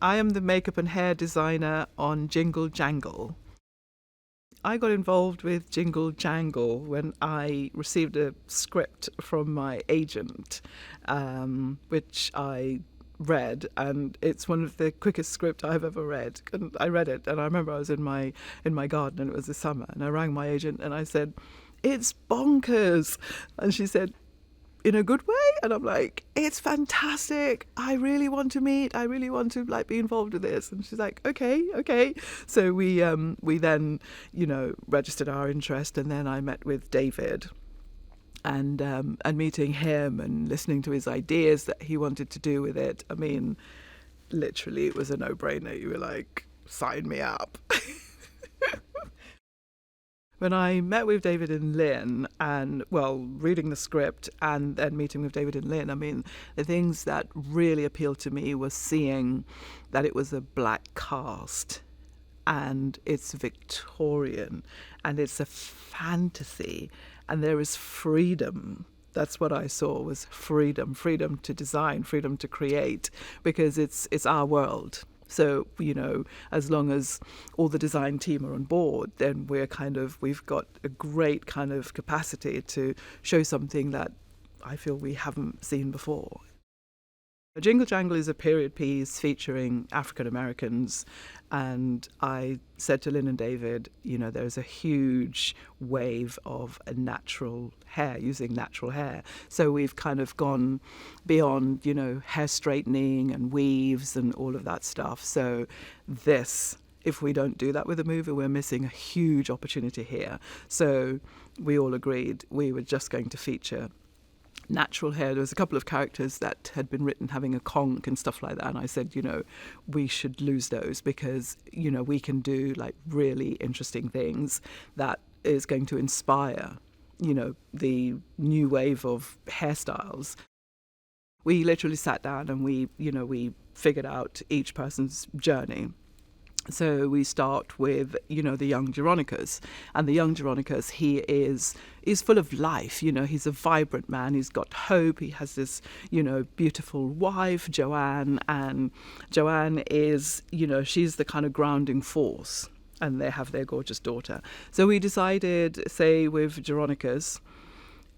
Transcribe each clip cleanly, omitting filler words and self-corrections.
I am the makeup and hair designer on Jingle Jangle. I got involved with Jingle Jangle when I received a script from my agent, which I read, and it's one of the quickest script I've ever read. And I read it, and I remember I was in my garden, and it was the summer, and I rang my agent and I said, "It's bonkers," and she said, "In a good way?" And I'm like, "It's fantastic. I really want to meet. I really want to be involved with this." And she's like, okay. So we then, registered our interest, and then I met with David, and meeting him and listening to his ideas that he wanted to do with it. I mean, literally, it was a no-brainer. You were like, sign me up. When I met with David and Lynn, and reading the script and then meeting with David and Lynn, I mean, the things that really appealed to me was seeing that it was a black cast, and it's Victorian, and it's a fantasy, and there is freedom. That's what I saw, was freedom to design, freedom to create, because it's our world. So, as long as all the design team are on board, then we've got a great kind of capacity to show something that I feel we haven't seen before. Jingle Jangle is a period piece featuring African Americans, and I said to Lynn and David, there's a huge wave of natural hair, using natural hair. So we've kind of gone beyond, hair straightening and weaves and all of that stuff. So if we don't do that with a movie, we're missing a huge opportunity here. So we all agreed we were just going to feature natural hair. There was a couple of characters that had been written having a conch and stuff like that, and I said, we should lose those, because we can do really interesting things that is going to inspire the new wave of hairstyles. We literally sat down and we figured out each person's journey. So we start with, the young Geronicus. And the young Geronicus, he is full of life. He's a vibrant man. He's got hope. He has this, beautiful wife, Joanne. And Joanne is, she's the kind of grounding force. And they have their gorgeous daughter. So we decided, say, with Geronicus,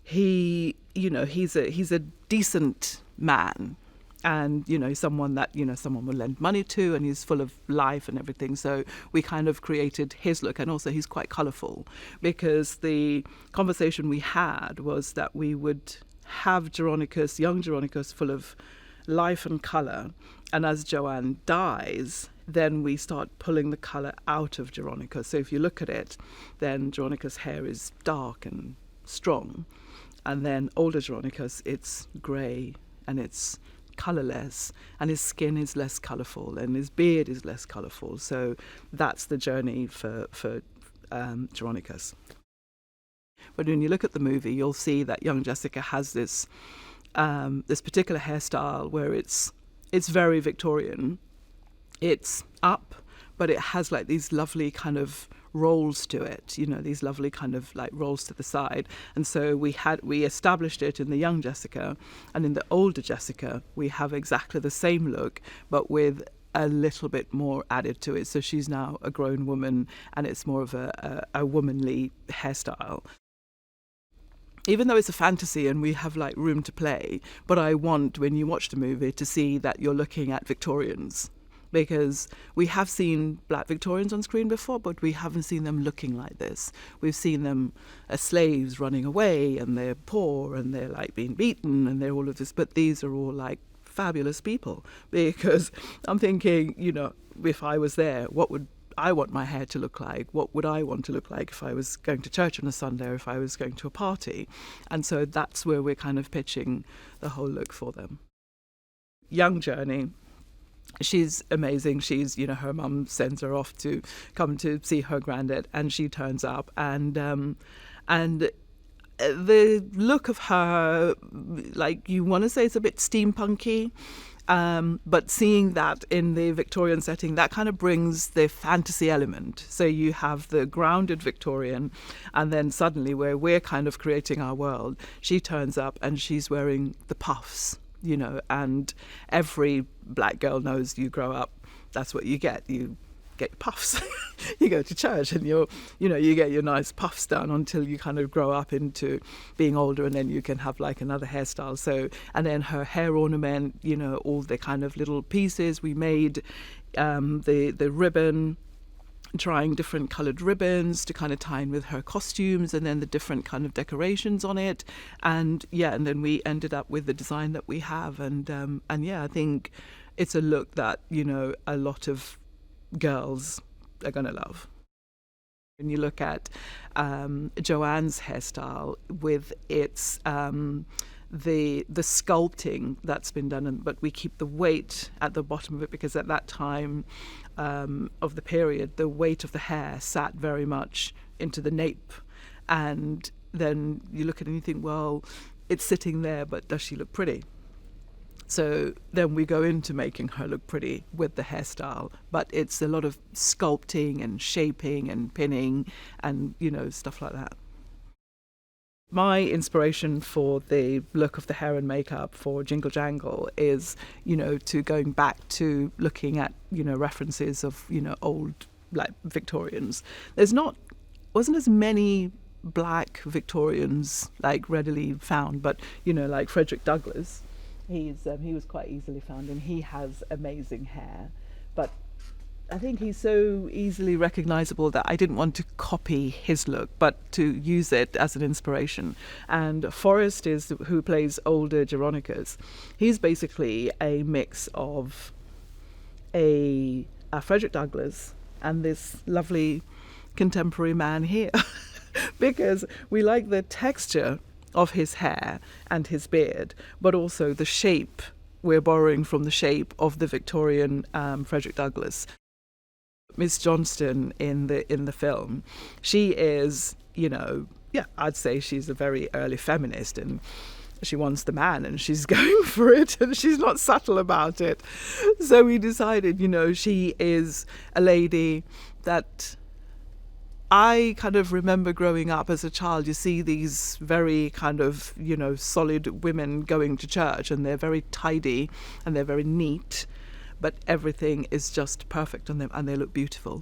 he's a decent man. And, someone that, someone will lend money to, and he's full of life and everything. So we kind of created his look. And also he's quite colourful, because the conversation we had was that we would have Geronicus, young Geronicus, full of life and colour. And as Joanne dies, then we start pulling the colour out of Geronicus. So if you look at it, then Geronicus' hair is dark and strong. And then older Geronicus, it's grey and it's colourless, and his skin is less colourful and his beard is less colourful. So that's the journey for Geronicus. But when you look at the movie, you'll see that young Jessica has this particular hairstyle where it's very Victorian. It's up, but it has these lovely kind of rolls to it, these lovely kind of rolls to the side. And so we established it in the young Jessica, and in the older Jessica we have exactly the same look, but with a little bit more added to it. So she's now a grown woman, and it's more of a womanly hairstyle. Even though it's a fantasy and we have room to play, but I want, when you watch the movie, to see that you're looking at Victorians. Because we have seen black Victorians on screen before, but we haven't seen them looking like this. We've seen them as slaves running away, and they're poor, and they're being beaten, and they're all of this. But these are all fabulous people. Because I'm thinking, if I was there, what would I want my hair to look like? What would I want to look like if I was going to church on a Sunday, or if I was going to a party? And so that's where we're kind of pitching the whole look for them. Young Journey. She's amazing. She's, her mum sends her off to come to see her granddad, and she turns up, and the look of her, you want to say it's a bit steampunky, but seeing that in the Victorian setting, that kind of brings the fantasy element. So you have the grounded Victorian, and then suddenly where we're kind of creating our world, she turns up and she's wearing the puffs. and every black girl knows you grow up, that's what you get. You get your puffs. You go to church and you get your nice puffs done until you kind of grow up into being older, and then you can have like another hairstyle. So, and then her hair ornament, all the kind of little pieces we made, the ribbon, trying different coloured ribbons to kind of tie in with her costumes, and then the different kind of decorations on it, and then we ended up with the design that we have, and I think it's a look that a lot of girls are gonna love. When you look at Joanne's hairstyle with its the sculpting that's been done, but we keep the weight at the bottom of it, because at that time of the period, the weight of the hair sat very much into the nape, and then you look at it and you think, well, it's sitting there, but does she look pretty? So then we go into making her look pretty with the hairstyle, but it's a lot of sculpting and shaping and pinning and stuff like that. My inspiration for the look of the hair and makeup for Jingle Jangle is, to going back to looking at, references of, old like Victorians. Wasn't as many black Victorians like readily found, but, like Frederick Douglass, he was quite easily found, and he has amazing hair, but I think he's so easily recognisable that I didn't want to copy his look, but to use it as an inspiration. And Forrest who plays older Geronicus. He's basically a mix of a Frederick Douglass and this lovely contemporary man here, because we like the texture of his hair and his beard, but also the shape. We're borrowing from the shape of the Victorian Frederick Douglass. Miss Johnston in the film, she is, I'd say she's a very early feminist, and she wants the man, and she's going for it, and she's not subtle about it. So we decided, she is a lady that I kind of remember growing up as a child. You see these very kind of, solid women going to church, and they're very tidy and they're very neat, but everything is just perfect on them and they look beautiful.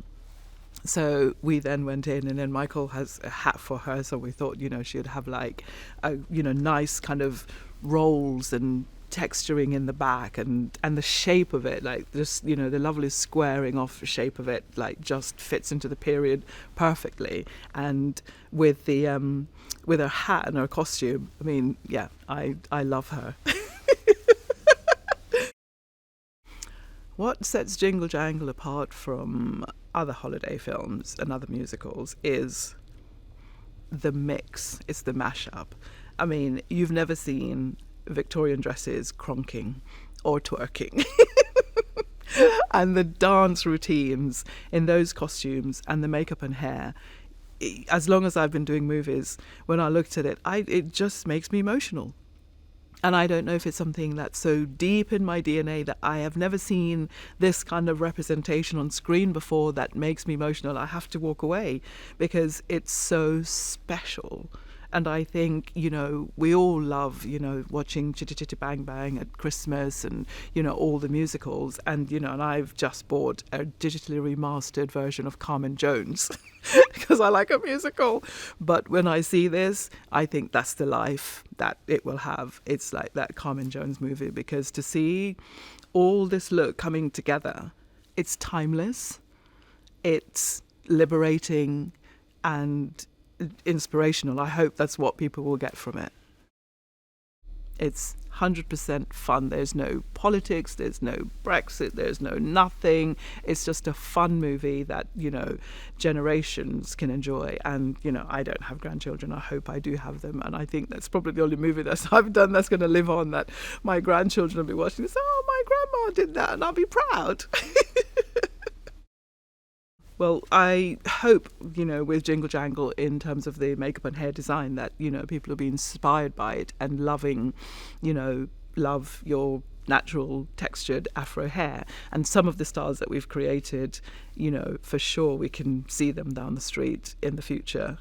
So we then went in, and then Michael has a hat for her, so we thought, she'd have like a, nice kind of rolls and texturing in the back, and the shape of it, like just, the lovely squaring off shape of it, like just fits into the period perfectly. And with the with her hat and her costume, I mean, I love her. What sets Jingle Jangle apart from other holiday films and other musicals is the mix. It's the mashup. I mean, you've never seen Victorian dresses cronking or twerking. And the dance routines in those costumes and the makeup and hair, as long as I've been doing movies, when I looked at it, it just makes me emotional. And I don't know if it's something that's so deep in my DNA that I have never seen this kind of representation on screen before that makes me emotional. I have to walk away because it's so special. And I think, we all love, watching Chitty Chitty Bang Bang at Christmas and, all the musicals. And, and I've just bought a digitally remastered version of Carmen Jones because I like a musical. But when I see this, I think that's the life that it will have. It's like that Carmen Jones movie, because to see all this look coming together, it's timeless, it's liberating and inspirational. I hope that's what people will get from it. It's 100% fun. There's no politics, there's no Brexit, there's no nothing. It's just a fun movie that, generations can enjoy. And, I don't have grandchildren. I hope I do have them. And I think that's probably the only movie that I've done that's going to live on, that my grandchildren will be watching and say, oh, my grandma did that, and I'll be proud. Well, I hope, with Jingle Jangle, in terms of the makeup and hair design, that, people will be inspired by it and loving, love your natural textured afro hair. And some of the styles that we've created, for sure we can see them down the street in the future.